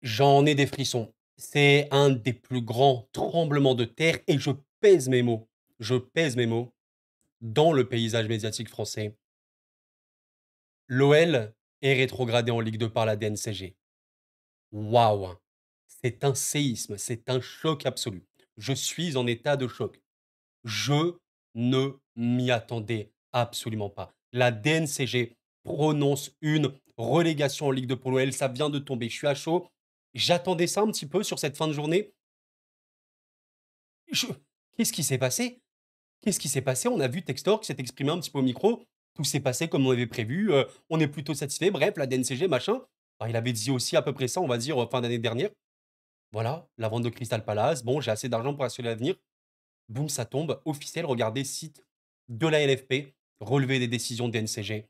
J'en ai des frissons. C'est un des plus grands tremblements de terre et je pèse mes mots, dans le paysage médiatique français. L'OL est rétrogradé en Ligue 2 par la DNCG. Waouh! C'est un séisme, c'est un choc absolu. Je suis en état de choc. Je ne m'y attendais absolument pas. La DNCG prononce une relégation en Ligue 2 pour l'OL, ça vient de tomber, je suis à chaud. J'attendais ça un petit peu sur cette fin de journée. Je Qu'est-ce qui s'est passé? Qu'est-ce qui s'est passé? On a vu Textor qui s'est exprimé un petit peu au micro. Tout s'est passé comme on avait prévu, on est plutôt satisfait. Bref, la DNCG, machin. Enfin, il avait dit aussi à peu près ça, on va dire, fin d'année dernière. Voilà, la vente de Crystal Palace. Bon, j'ai assez d'argent pour assurer l'avenir. Boum, ça tombe. Officiel, regardez, site de la LFP, relevé des décisions DNCG.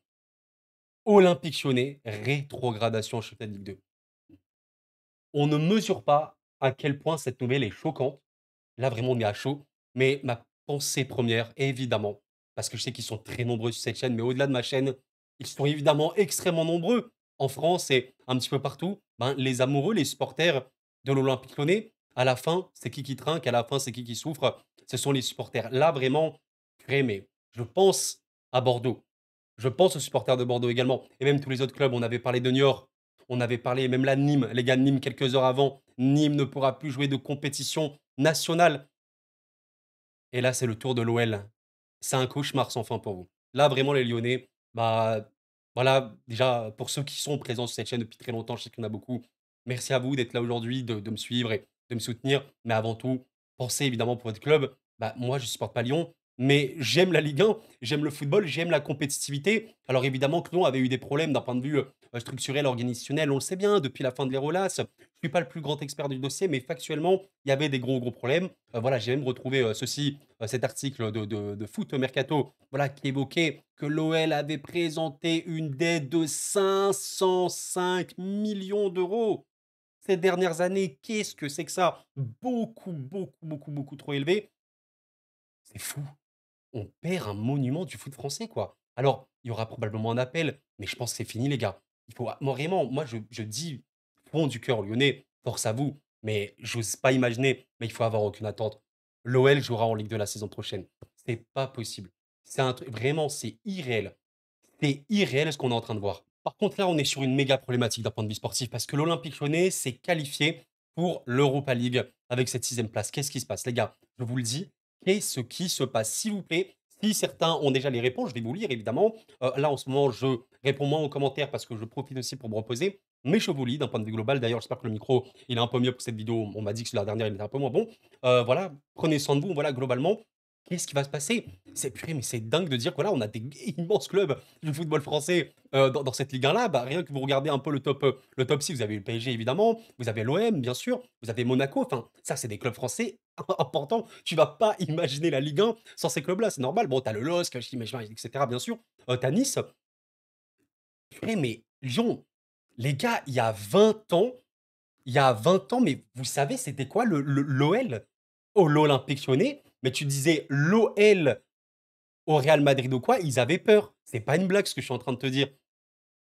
Olympique Lyonnais, rétrogradation en championnat de Ligue 2. On ne mesure pas à quel point cette nouvelle est choquante. Là, vraiment, on est à chaud. Mais ma pensée première, évidemment, parce que je sais qu'ils sont très nombreux sur cette chaîne, mais au-delà de ma chaîne, ils sont évidemment extrêmement nombreux en France et un petit peu partout. Ben, les amoureux, les supporters de l'Olympique Lyonnais, à la fin, c'est qui trinque, à la fin, c'est qui souffre. Ce sont les supporters. Là, vraiment, purée, mais je pense à Bordeaux. Je pense aux supporters de Bordeaux également. Et même tous les autres clubs. On avait parlé de Niort. On avait parlé même là de Nîmes. Les gars de Nîmes, quelques heures avant. Nîmes ne pourra plus jouer de compétition nationale. Et là, c'est le tour de l'OL. C'est un cauchemar sans fin pour vous. Là, vraiment, les Lyonnais, bah, voilà, déjà, pour ceux qui sont présents sur cette chaîne depuis très longtemps, je sais qu'il y en a beaucoup. Merci à vous d'être là aujourd'hui, de me suivre et de me soutenir. Mais avant tout, pensez évidemment pour votre club. Bah, moi, je supporte pas Lyon, mais j'aime la Ligue 1, j'aime le football, j'aime la compétitivité. Alors évidemment que Lyon avait eu des problèmes d'un point de vue structurel, organisationnel, on le sait bien, depuis la fin de l'Hérolas. Je suis pas le plus grand expert du dossier, mais factuellement, il y avait des gros problèmes. Voilà, j'ai même retrouvé cet article de Foot Mercato, voilà, qui évoquait que l'OL avait présenté une dette de 505 millions d'euros ces dernières années. Qu'est-ce que c'est que ça? Beaucoup trop élevé. C'est fou. On perd un monument du foot français, quoi. Alors, il y aura probablement un appel, mais je pense que c'est fini, les gars. Il faut, moi, vraiment, moi, je dis, fond du cœur lyonnais, force à vous, mais j'ose pas imaginer, mais il faut avoir aucune attente. L'OL jouera en Ligue 2 la saison prochaine. C'est pas possible. C'est un truc, vraiment, c'est irréel. C'est irréel ce qu'on est en train de voir. Par contre, là, on est sur une méga problématique d'un point de vue sportif parce que l'Olympique lyonnais s'est qualifié pour l'Europa League avec cette sixième place. Qu'est-ce qui se passe, les gars? Je vous le dis, qu'est-ce qui se passe? S'il vous plaît, si certains ont déjà les réponses, je vais vous lire évidemment. Là, en ce moment, je réponds moins aux commentaires parce que je profite aussi pour me reposer. Mais je vous lis d'un point de vue global. D'ailleurs, j'espère que le micro, il est un peu mieux pour cette vidéo. On m'a dit que sur la dernière, il était un peu moins bon. Voilà, prenez soin de vous. Voilà, globalement, qu'est-ce qui va se passer? C'est purée, mais c'est dingue de dire que là, on a des immenses clubs du football français dans cette Ligue 1-là. Bah, rien que vous regardez un peu le top 6, vous avez le PSG évidemment, vous avez l'OM bien sûr, vous avez Monaco. Enfin, ça, c'est des clubs français importants. Tu vas pas imaginer la Ligue 1 sans ces clubs-là, c'est normal. Bon, t'as le LOSC, etc. Bien sûr. T'as Nice. Purée, mais Lyon, les gars, il y a 20 ans, mais vous savez, c'était quoi l'OL? Oh, l'Olympique Lyonnais. Mais tu disais l'OL au Real Madrid ou quoi, ils avaient peur. C'est pas une blague ce que je suis en train de te dire.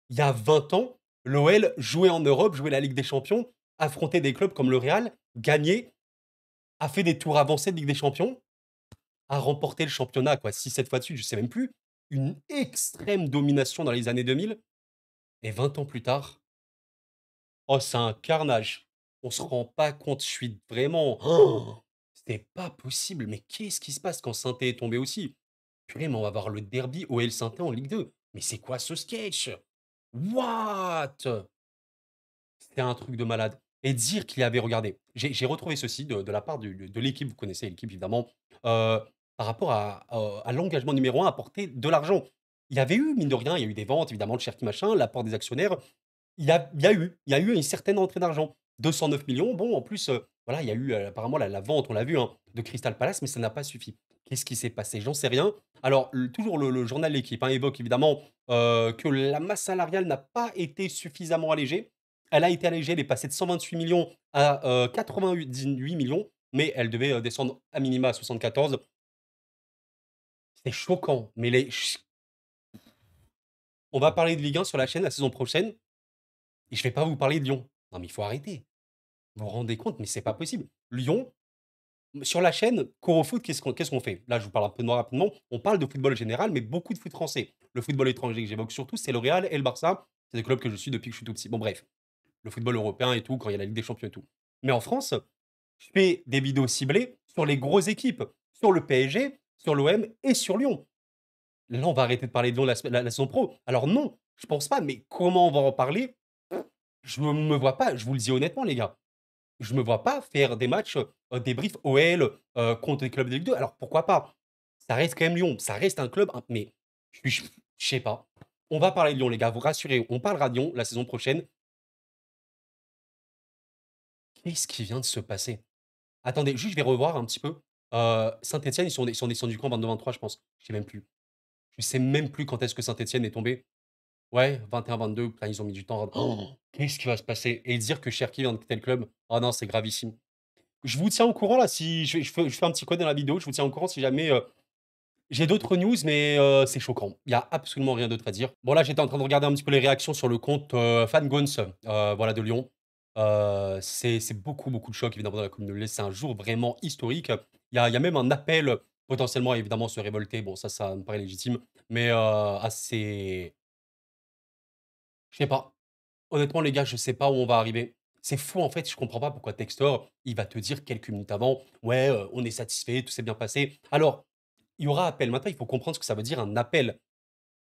Il y a 20 ans, l'OL jouait en Europe, jouait la Ligue des Champions, affrontait des clubs comme le Real, gagnait, a fait des tours avancés de Ligue des Champions, a remporté le championnat, quoi, 6-7 fois de suite, je sais même plus. Une extrême domination dans les années 2000. Et 20 ans plus tard, oh, c'est un carnage. On se rend pas compte, je suis vraiment. Oh, c'est pas possible. Mais qu'est-ce qui se passe quand Saint est tombé aussi? Purée, mais on va voir le derby OL saint en Ligue 2. Mais c'est quoi ce sketch? What? C'était un truc de malade. Et dire qu'il y avait, regardez, j'ai retrouvé ceci de la part de l'équipe, vous connaissez l'équipe évidemment, par rapport à l'engagement numéro un, apporter de l'argent. Il y avait eu, mine de rien, il y a eu des ventes, évidemment, de Cherki machin, l'apport des actionnaires. Il y a eu une certaine entrée d'argent. 209 millions. Bon, en plus, voilà, il y a eu apparemment la vente, on l'a vu, hein, de Crystal Palace, mais ça n'a pas suffi. Qu'est-ce qui s'est passé? J'en sais rien. Alors, toujours le journal L'équipe hein, évoque évidemment que la masse salariale n'a pas été suffisamment allégée. Elle a été allégée, elle est passée de 128 millions à 88 millions, mais elle devait descendre à minima à 74. C'est choquant, mais on va parler de Ligue 1 sur la chaîne la saison prochaine, et je vais pas vous parler de Lyon. Non, mais il faut arrêter. Vous vous rendez compte? Mais c'est pas possible. Lyon, sur la chaîne Corofoot, qu'est-ce qu'on fait? Là, je vous parle un peu de moi rapidement. On parle de football général, mais beaucoup de foot français. Le football étranger que j'évoque surtout, c'est le Real et le Barça. C'est des clubs que je suis depuis que je suis tout petit. Bon bref, le football européen et tout, quand il y a la Ligue des champions et tout. Mais en France, je fais des vidéos ciblées sur les grosses équipes, sur le PSG, sur l'OM et sur Lyon. Là, on va arrêter de parler de Lyon la saison pro. Alors non, je pense pas, mais comment on va en parler? Je ne me vois pas, je vous le dis honnêtement les gars. Je me vois pas faire des matchs, débrief OL, contre des clubs de Ligue 2. Alors pourquoi pas? Ça reste quand même Lyon, ça reste un club, hein, mais je sais pas. On va parler de Lyon les gars, vous rassurez, on parlera de Lyon la saison prochaine. Qu'est-ce qui vient de se passer? Attendez, juste je vais revoir un petit peu. Saint-Étienne, ils sont descendus quand? 22-23 je pense? Je sais même plus. Je sais même plus quand est-ce que Saint-Étienne est tombé. Ouais, 21-22, putain ils ont mis du temps. Qu'est-ce qui va se passer? Et dire que Cherki vient de quitter le club? Oh non, c'est gravissime. Je vous tiens au courant là si je fais un petit code dans la vidéo, je vous tiens au courant si jamais, j'ai d'autres news mais c'est choquant. Il y a absolument rien d'autre à dire. Bon là, j'étais en train de regarder un petit peu les réactions sur le compte, Fangons, voilà de Lyon. C'est beaucoup, beaucoup de chocs évidemment dans la communauté. C'est un jour vraiment historique. Il y a même un appel, potentiellement à évidemment se révolter. Bon ça me paraît légitime, mais assez je sais pas. Honnêtement, les gars, je sais pas où on va arriver. C'est fou, en fait, je comprends pas pourquoi Textor, il va te dire quelques minutes avant: «Ouais, on est satisfait, tout s'est bien passé». Alors, il y aura appel. Maintenant, il faut comprendre ce que ça veut dire un appel.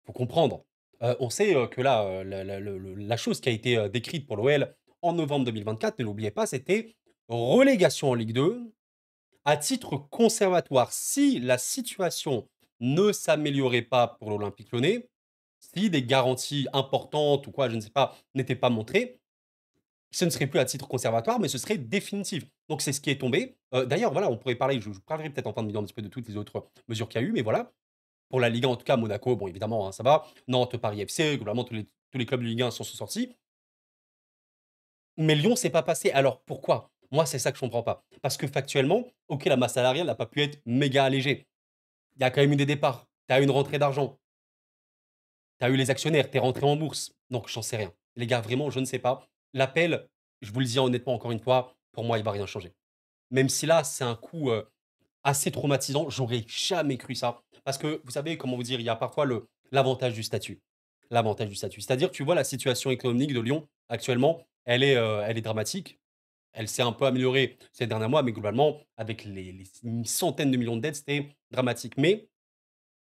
Il faut comprendre. On sait, que là, la chose qui a été, décrite pour l'OL en novembre 2024, ne l'oubliez pas, c'était relégation en Ligue 2 à titre conservatoire. Si la situation ne s'améliorait pas pour l'Olympique Lyonnais, si des garanties importantes ou quoi, je ne sais pas, n'étaient pas montrées, ce ne serait plus à titre conservatoire, mais ce serait définitif. Donc c'est ce qui est tombé. D'ailleurs, voilà, on pourrait parler, je parlerai peut-être en fin de vidéo un petit peu de toutes les autres mesures qu'il y a eu, mais voilà. Pour la Ligue 1, en tout cas, Monaco, bon, évidemment, hein, ça va. Nantes, Paris FC, globalement, tous les clubs de Ligue 1 sont sortis. Mais Lyon, c'est pas passé. Alors pourquoi? Moi, c'est ça que je comprends pas. Parce que factuellement, OK, la masse salariale n'a pas pu être méga allégée. Il y a quand même eu des départs. Tu as eu une rentrée d'argent. Tu as eu les actionnaires. Tu es rentré en bourse. Donc, j'en sais rien. Les gars, vraiment, je ne sais pas. L'appel, je vous le dis honnêtement, encore une fois, pour moi, il va rien changer. Même si là, c'est un coup, assez traumatisant, j'aurais jamais cru ça. Parce que vous savez, comment vous dire, il y a parfois l'avantage du statut. L'avantage du statut. C'est-à-dire, tu vois, la situation économique de Lyon, actuellement, elle est dramatique. Elle s'est un peu améliorée ces derniers mois, mais globalement, avec une centaine de millions de dettes, c'était dramatique. Mais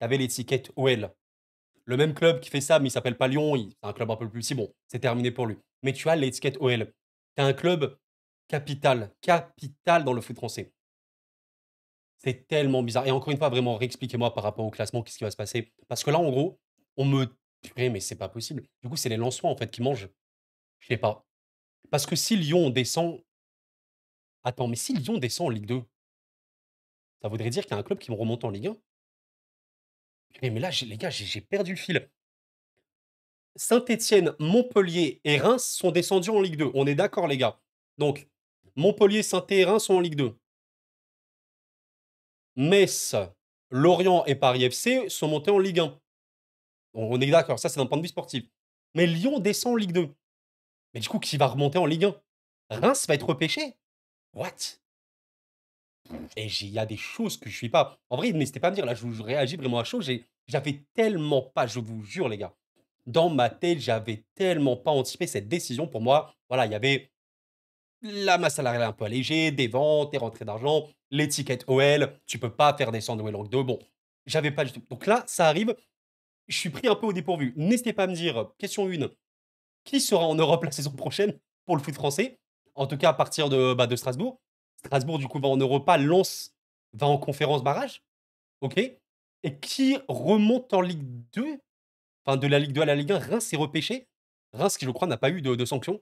tu avais l'étiquette OL. Le même club qui fait ça, mais il s'appelle pas Lyon, c'est un club un peu plus petit, bon, c'est terminé pour lui. Mais tu as l'étiquette OL. Tu as un club capital, capital dans le foot français. C'est tellement bizarre et encore une fois, vraiment, réexpliquez-moi par rapport au classement, qu'est-ce qui va se passer? Parce que là, en gros, on me purée, mais c'est pas possible. Du coup, c'est les Lensois, en fait, qui mangent. Je sais pas. Parce que si Lyon descend attends, mais si Lyon descend en Ligue 2, ça voudrait dire qu'il y a un club qui me remonte en Ligue 1? Purée, mais là, les gars, j'ai perdu le fil. Saint-Étienne, Montpellier et Reims sont descendus en Ligue 2. On est d'accord, les gars? Donc, Montpellier, saint et Reims sont en Ligue 2. Metz, Lorient et Paris FC sont montés en Ligue 1. On est d'accord, ça, c'est d'un point de vue sportif. Mais Lyon descend en Ligue 2. Mais du coup, qui va remonter en Ligue 1? Reims va être repêché? What? Et il y a des choses que je suis pas. En vrai, n'hésitez pas à me dire, là, je réagis vraiment à chaud. J'avais tellement pas, je vous jure, les gars. Dans ma tête, j'avais tellement pas anticipé cette décision. Pour moi, voilà, il y avait la masse salariale un peu allégée, des ventes, des rentrées d'argent, l'étiquette OL. Tu peux pas faire descendre OL en Ligue 2. Bon, j'avais pas du tout. Donc là, ça arrive. Je suis pris un peu au dépourvu. N'hésitez pas à me dire, question 1, qui sera en Europe la saison prochaine pour le foot français? En tout cas, à partir de Strasbourg. Strasbourg, du coup, va en Europa. Lens va en conférence barrage. OK. Et qui remonte en Ligue 2? Enfin, de la Ligue 2 à la Ligue 1. Reims est repêché. Reims, qui, je crois, n'a pas eu de sanctions.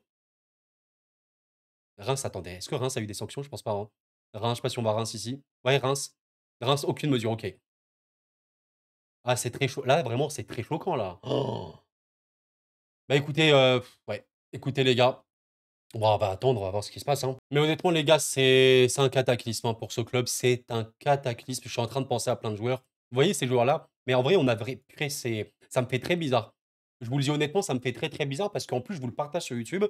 Reims, attendez, est-ce que Reims a eu des sanctions? Je pense pas, hein. Reims, je sais pas si on voit Reims ici. Ouais, Reims. Reims, aucune mesure. OK. Ah, c'est très chaud. Là, vraiment, c'est très choquant, là. Oh. Bah, écoutez, ouais. Écoutez, les gars, bon, on va attendre, on va voir ce qui se passe, hein. Mais honnêtement, les gars, c'est un cataclysme, hein, pour ce club. C'est un cataclysme. Je suis en train de penser à plein de joueurs. Vous voyez ces joueurs-là? Mais en vrai, on a vrai purée, ça me fait très bizarre. Je vous le dis honnêtement, ça me fait très, très bizarre parce qu'en plus, je vous le partage sur YouTube.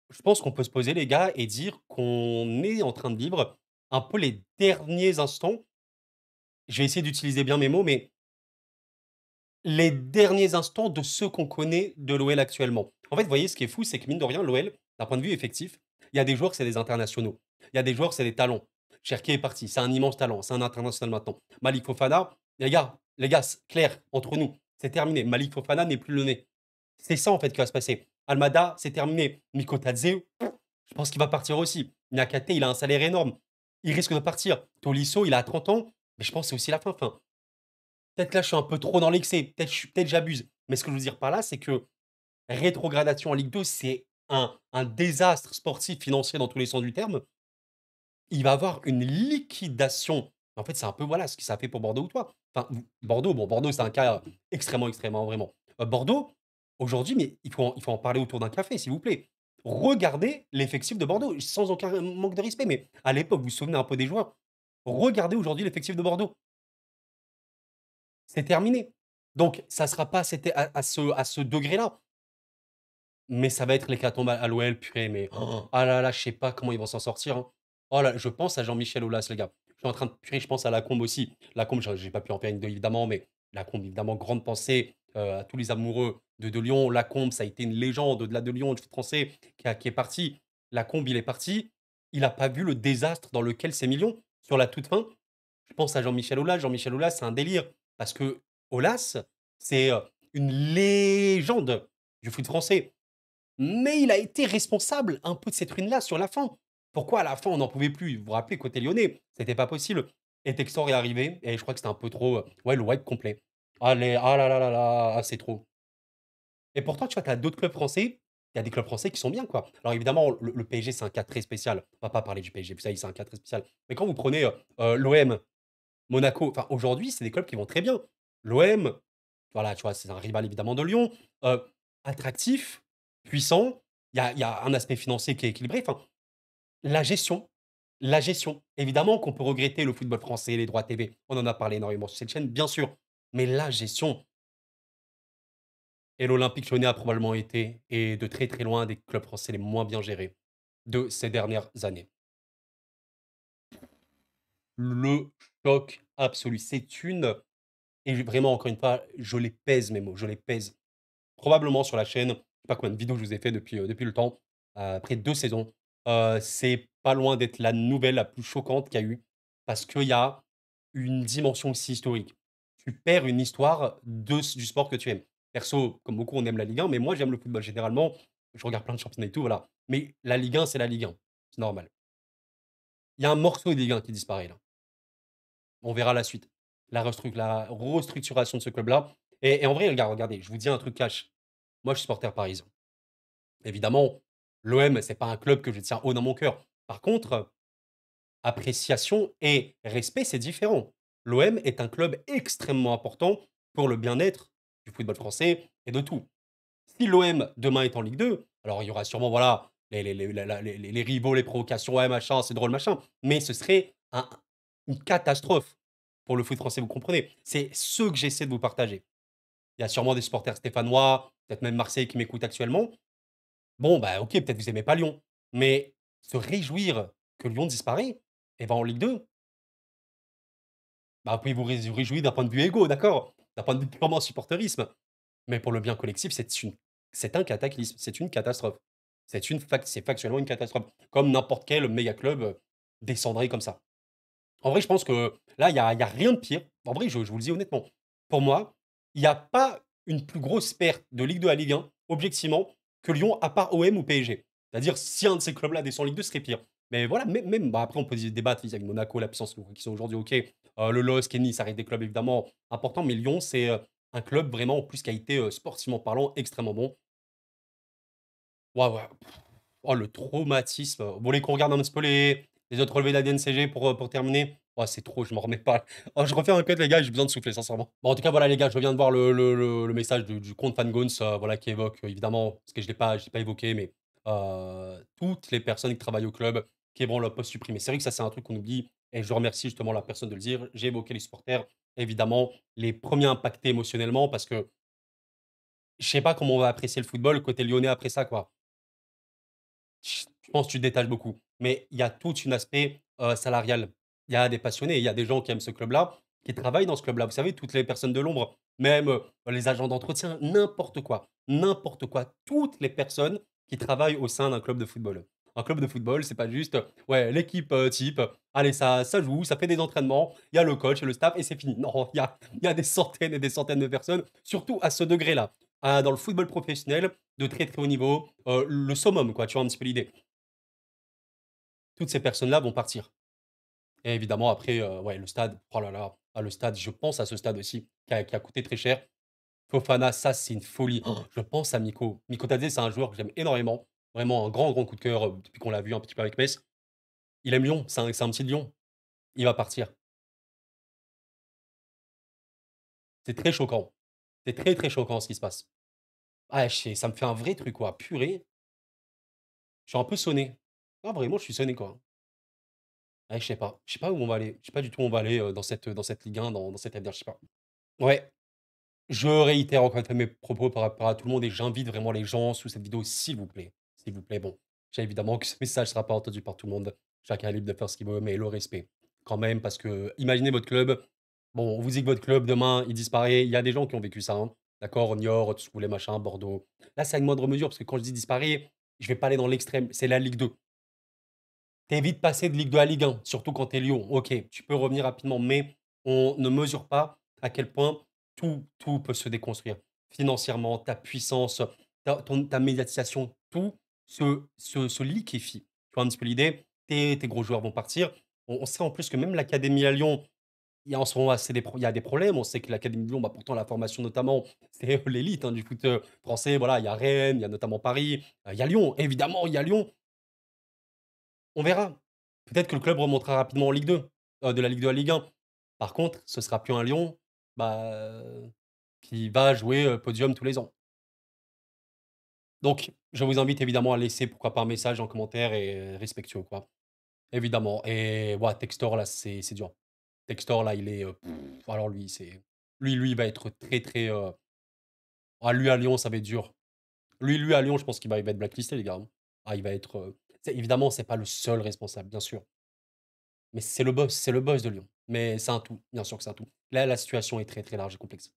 Je pense qu'on peut se poser les gars et dire qu'on est en train de vivre un peu les derniers instants, je vais essayer d'utiliser bien mes mots, mais les derniers instants de ceux qu'on connaît de l'OL actuellement. En fait, vous voyez, ce qui est fou, c'est que mine de rien, l'OL, d'un point de vue effectif, il y a des joueurs, c'est des internationaux. Il y a des joueurs, c'est des talents. Cherki est parti, c'est un immense talent, c'est un international maintenant. Malik Fofana, les gars, c'est clair, entre nous, c'est terminé. Malik Fofana n'est plus le nez. C'est ça, en fait, qui va se passer. Almada, c'est terminé. Miko Tadze, je pense qu'il va partir aussi. Nyakate, il a un salaire énorme. Il risque de partir. Tolisso, il a 30 ans, mais je pense que c'est aussi la fin. Enfin, peut-être là, je suis un peu trop dans l'excès. Peut-être j'abuse. Mais ce que je veux dire par là, c'est que rétrogradation en Ligue 2, c'est un désastre sportif, financier dans tous les sens du terme. Il va avoir une liquidation. En fait, c'est un peu voilà ce que ça a fait pour Bordeaux ou toi. Enfin, Bordeaux, bon, Bordeaux, c'est un cas extrêmement, extrêmement, vraiment. Bordeaux, aujourd'hui, mais il faut en parler autour d'un café, s'il vous plaît. Regardez l'effectif de Bordeaux, sans aucun manque de respect, mais à l'époque, vous vous souvenez un peu des joueurs. Regardez aujourd'hui l'effectif de Bordeaux. C'est terminé. Donc, ça sera pas à ce degré-là. Mais ça va être l'hécatombe à l'OL, purée, mais ah là là, je sais pas comment ils vont s'en sortir, hein. Oh là, je pense à Jean-Michel Aulas, les gars. Je suis en train de purée, je pense à Lacombe aussi. Lacombe, j'ai pas pu en faire une 2 évidemment, mais Lacombe, évidemment, grande pensée, à tous les amoureux de Lyon. Lacombe, ça a été une légende au-delà de Lyon, du foot français, qui est parti. Lacombe, il est parti. Il a pas vu le désastre dans lequel c'est millions, sur la toute fin. Je pense à Jean-Michel Aulas. Jean-Michel Aulas, c'est un délire parce que Aulas, c'est, une légende du foot français. Mais il a été responsable un peu de cette ruine-là sur la fin. Pourquoi à la fin on n'en pouvait plus? Vous vous rappelez côté lyonnais, c'était pas possible et Textor est arrivé et je crois que c'était un peu trop, ouais, le wipe complet. Allez, ah là là là là, ah c'est trop. Et pourtant, tu vois, tu as d'autres clubs français, il y a des clubs français qui sont bien, quoi. Alors évidemment, le PSG, c'est un cas très spécial. On va pas parler du PSG, ça y est, c'est un cas très spécial. Mais quand vous prenez, l'OM, Monaco, enfin aujourd'hui, c'est des clubs qui vont très bien. L'OM, voilà, tu vois, c'est un rival évidemment de Lyon, heu, attractif, puissant, il y a un aspect financier qui est équilibré, enfin, la gestion la gestion. Évidemment qu'on peut regretter le football français, les droits TV, on en a parlé énormément sur cette chaîne, bien sûr, mais la gestion et l'Olympique Lyonnais a probablement été et de très, très loin des clubs français les moins bien gérés de ces dernières années. Le choc absolu, c'est une et vraiment encore une fois, je les pèse mes mots, je les pèse. Probablement sur la chaîne, je sais pas combien de vidéos je vous ai fait depuis le temps, après 2 saisons. C'est pas loin d'être la nouvelle la plus choquante qu'il y a eu, parce qu'il y a une dimension aussi historique. Tu perds une histoire du sport que tu aimes. Perso, comme beaucoup, on aime la Ligue 1, mais moi j'aime le football généralement. Je regarde plein de championnats et tout, voilà. Mais la Ligue 1, c'est la Ligue 1, c'est normal. Il y a un morceau de Ligue 1 qui disparaît là. On verra la suite. La restructuration de ce club-là et en vrai, regardez, je vous dis un truc cash. Moi, je suis supporter parisien. Évidemment, l'OM, c'est pas un club que je tiens haut dans mon cœur. Par contre, appréciation et respect, c'est différent. L'OM est un club extrêmement important pour le bien-être du football français et de tout. Si l'OM demain est en Ligue 2, alors il y aura sûrement voilà les rivaux, les provocations, ouais machin, c'est drôle machin, mais ce serait une catastrophe pour le foot français, vous comprenez? C'est ce que j'essaie de vous partager. Il y a sûrement des supporters stéphanois, peut-être même Marseille qui m'écoutent actuellement. Bon, bah, OK, peut-être vous aimez pas Lyon, mais se réjouir que Lyon disparaît et va en Ligue 2, bah, vous pouvez vous réjouir d'un point de vue égo, d'accord? D'un point de vue purement supporterisme, mais pour le bien collectif, c'est un cataclysme, c'est une catastrophe. C'est factuellement une catastrophe, comme n'importe quel méga club, descendrait comme ça. En vrai, je pense que là, il y a rien de pire. En vrai, je vous le dis honnêtement. Pour moi, il y a pas une plus grosse perte de Ligue 2 à Ligue 1, objectivement, que Lyon, à part OM ou PSG. C'est-à-dire, si un de ces clubs-là descend en Ligue 2, ce serait pire. Mais voilà, même bah, après, on peut débattre vis-à-vis de Monaco, la puissance qu'ils sont aujourd'hui, OK. Le LOSC et Nice, ça reste des clubs évidemment importants, mais Lyon, c'est un club vraiment, en plus, qui a été, sportivement parlant, extrêmement bon. Ouais, ouais. Oh, le traumatisme. Vous voulez qu'on regarde un petit peu les autres relevés de la DNCG pour terminer? Oh, c'est trop, je m'en remets pas. Oh, je refais un cut, les gars, j'ai besoin de souffler, sincèrement. Bon, en tout cas, voilà, les gars, je viens de voir le message du compte Fangons, voilà, qui évoque, évidemment, parce que je l'ai pas évoqué, mais toutes les personnes qui travaillent au club, qui aimeront leur poste supprimé. C'est vrai que ça, c'est un truc qu'on oublie, et je remercie justement la personne de le dire. J'ai évoqué les supporters, évidemment, les premiers impactés émotionnellement, parce que je sais pas comment on va apprécier le football côté lyonnais après ça, quoi. Je pense que tu te détaches beaucoup. Mais il y a tout un aspect, salarial. Il y a des passionnés, il y a des gens qui aiment ce club-là, qui travaillent dans ce club-là. Vous savez, toutes les personnes de l'ombre, même, les agents d'entretien, n'importe quoi, n'importe quoi. Toutes les personnes qui travaillent au sein d'un club de football. Un club de football, c'est pas juste, ouais, l'équipe, type, allez, ça joue, ça fait des entraînements, il y a le coach et le staff et c'est fini. Non, il y a des centaines et des centaines de personnes, surtout à ce degré-là. Dans le football professionnel, de très, très haut niveau, le summum, quoi, tu vois un petit peu l'idée. Toutes ces personnes-là vont partir et évidemment après, ouais, le stade, oh là là, le stade, je pense à ce stade aussi qui a coûté très cher. Fofana, ça, c'est une folie. Oh, je pense à Miko. Miko Tadze, c'est un joueur que j'aime énormément. Vraiment un grand, grand coup de cœur, depuis qu'on l'a vu un petit peu avec Metz. Il aime Lyon, c'est un petit Lyon. Il va partir. C'est très choquant. C'est très, très choquant ce qui se passe. Ah, je sais, ça me fait un vrai truc, quoi. Purée, je suis un peu sonné. Ah, vraiment, je suis sonné, quoi. Ouais, je sais pas. Je sais pas où on va aller. Je sais pas du tout où on va aller, dans cette Ligue 1, dans cette LDR, je sais pas. Ouais, je réitère encore une fois mes propos par rapport à tout le monde et j'invite vraiment les gens sous cette vidéo, s'il vous plaît. S'il vous plaît, bon, je sais évidemment que ce message ne sera pas entendu par tout le monde. Chacun est libre de faire ce qu'il veut, mais le respect, quand même, parce que imaginez votre club. Bon, on vous dit que votre club, demain, il disparaît. Il y a des gens qui ont vécu ça, hein. D'accord? Niort, tout ce que vous voulez, machin, Bordeaux. Là, c'est à une moindre mesure, parce que quand je dis disparaît, je vais pas aller dans l'extrême. C'est la Ligue 2. T'es vite passé de Ligue 2 à Ligue 1, surtout quand t'es Lyon. OK, tu peux revenir rapidement, mais on ne mesure pas à quel point tout peut se déconstruire. Financièrement, ta puissance, ta médiatisation, tout se liquéfie. Tu vois un petit peu l'idée? Tes gros joueurs vont partir. On sait en plus que même l'académie à Lyon, il y a en ce moment il y a des problèmes. On sait que l'académie de Lyon, bah, pourtant la formation notamment, c'est l'élite, hein, du foot, français. Voilà, il y a Rennes, il y a notamment Paris, il y a Lyon, évidemment, il y a Lyon. On verra. Peut-être que le club remontera rapidement en Ligue 2, de la Ligue 2 à Ligue 1. Par contre, ce sera plus un Lyon, bah, qui va jouer, podium tous les ans. Donc, je vous invite évidemment à laisser pourquoi pas un message en commentaire et respectueux, quoi. Évidemment et ouais, Textor là, c'est dur. Textor là, il est, alors lui, il va être très, très, lui à Lyon, ça va être dur. Lui à Lyon, je pense qu'il va être blacklisté les gars, hein. Ah, il va être, évidemment, c'est pas le seul responsable, bien sûr. Mais c'est le boss de Lyon. Mais c'est un tout, bien sûr que c'est un tout. Là, la situation est très, très large et complexe.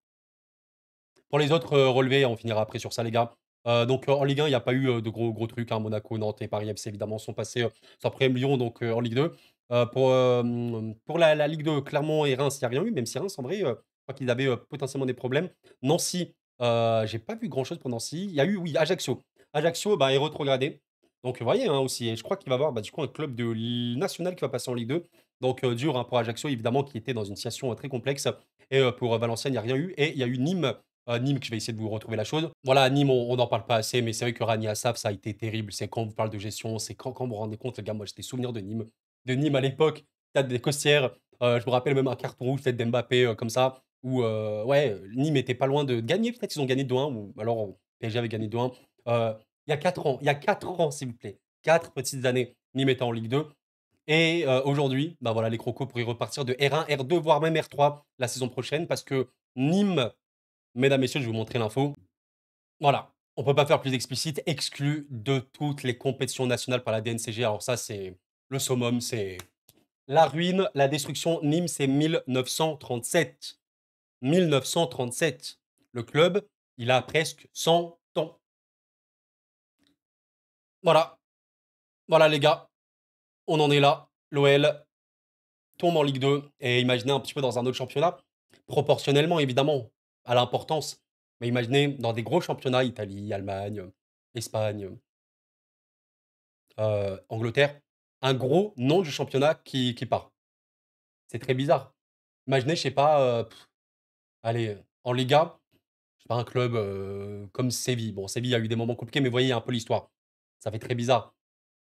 Pour les autres, relevés, on finira après sur ça, les gars. Donc, en Ligue 1, il y a pas eu, de gros trucs, hein. Monaco, Nantes et Paris FC, évidemment, sont passés, sans problème. Lyon, donc, en Ligue 2. Pour la Ligue 2, Clermont et Reims, il y a rien eu, même si Reims, en vrai, je crois qu'ils avaient, potentiellement des problèmes. Nancy, j'ai pas vu grand chose pour Nancy. Il y a eu, oui, Ajaccio. Ajaccio, bah, est rétrogradé. Donc, vous voyez, hein, aussi et je crois qu'il va y avoir, bah, du coup, un club de l national qui va passer en Ligue 2. Donc, dur, hein, pour Ajaccio, évidemment, qui était dans une situation, très complexe et pour, Valenciennes, il y a rien eu et il y a eu Nîmes, Nîmes, que je vais essayer de vous retrouver la chose. Voilà, Nîmes, on n'en parle pas assez, mais c'est vrai que Rania Assaf, ça a été terrible. C'est quand on vous parle de gestion, c'est quand vous vous rendez compte, les gars, moi, j'ai des souvenirs de Nîmes. De Nîmes à l'époque, Stade des Costières, je me rappelle même un carton rouge fait d'Mbappé, comme ça, où, ouais, Nîmes était pas loin de gagner, peut-être ils ont gagné 2-1 ou alors PSG avait gagné 2-1. Il y a 4 ans, il y a 4 ans, s'il vous plaît. 4 petites années, Nîmes était en Ligue 2 et aujourd'hui, bah, voilà, les Crocos pourraient repartir de R1, R2, voire même R3 la saison prochaine parce que Nîmes, mesdames, messieurs, je vais vous montrer l'info. Voilà, on peut pas faire plus explicite, exclu de toutes les compétitions nationales par la DNCG. Alors ça, c'est le summum, c'est la ruine, la destruction. Nîmes, c'est 1937. 1937. Le club, il a presque 100 ans. Voilà, voilà les gars, on en est là. L'OL tombe en Ligue 2 et imaginez un petit peu dans un autre championnat, proportionnellement évidemment à l'importance, mais imaginez dans des gros championnats, Italie, Allemagne, Espagne, Angleterre, un gros nom du championnat qui part. C'est très bizarre. Imaginez, je sais pas, allez, en Liga, je sais pas, un club, comme Séville. Bon, Séville a eu des moments compliqués, mais vous voyez un peu l'histoire. Ça fait très bizarre.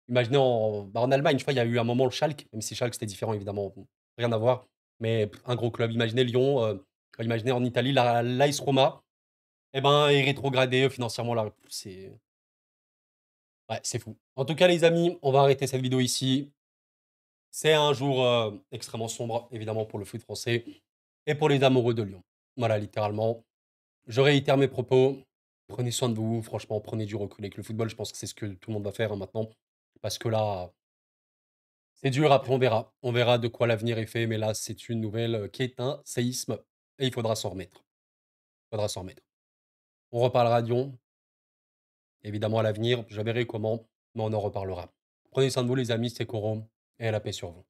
Imaginez en Allemagne, je crois, il y a eu un moment le Schalke, même si Schalke c'était différent évidemment, rien à voir, mais un gros club. Imaginez Lyon, imaginez en Italie la l'AS Roma, et ben, est rétrogradé, financièrement là, c'est ouais, c'est fou. En tout cas les amis, on va arrêter cette vidéo ici. C'est un jour, extrêmement sombre, évidemment, pour le foot français et pour les amoureux de Lyon. Voilà, littéralement. Je réitère mes propos. Prenez soin de vous, franchement, prenez du recul avec le football. Je pense que c'est ce que tout le monde va faire, hein, maintenant. Parce que là, c'est dur, après on verra. On verra de quoi l'avenir est fait, mais là, c'est une nouvelle, qui est un séisme et il faudra s'en remettre. Il faudra s'en remettre. On reparlera de Lyon, évidemment à l'avenir, je verrai comment, mais on en reparlera. Prenez soin de vous les amis, c'était Coron et la paix sur vous.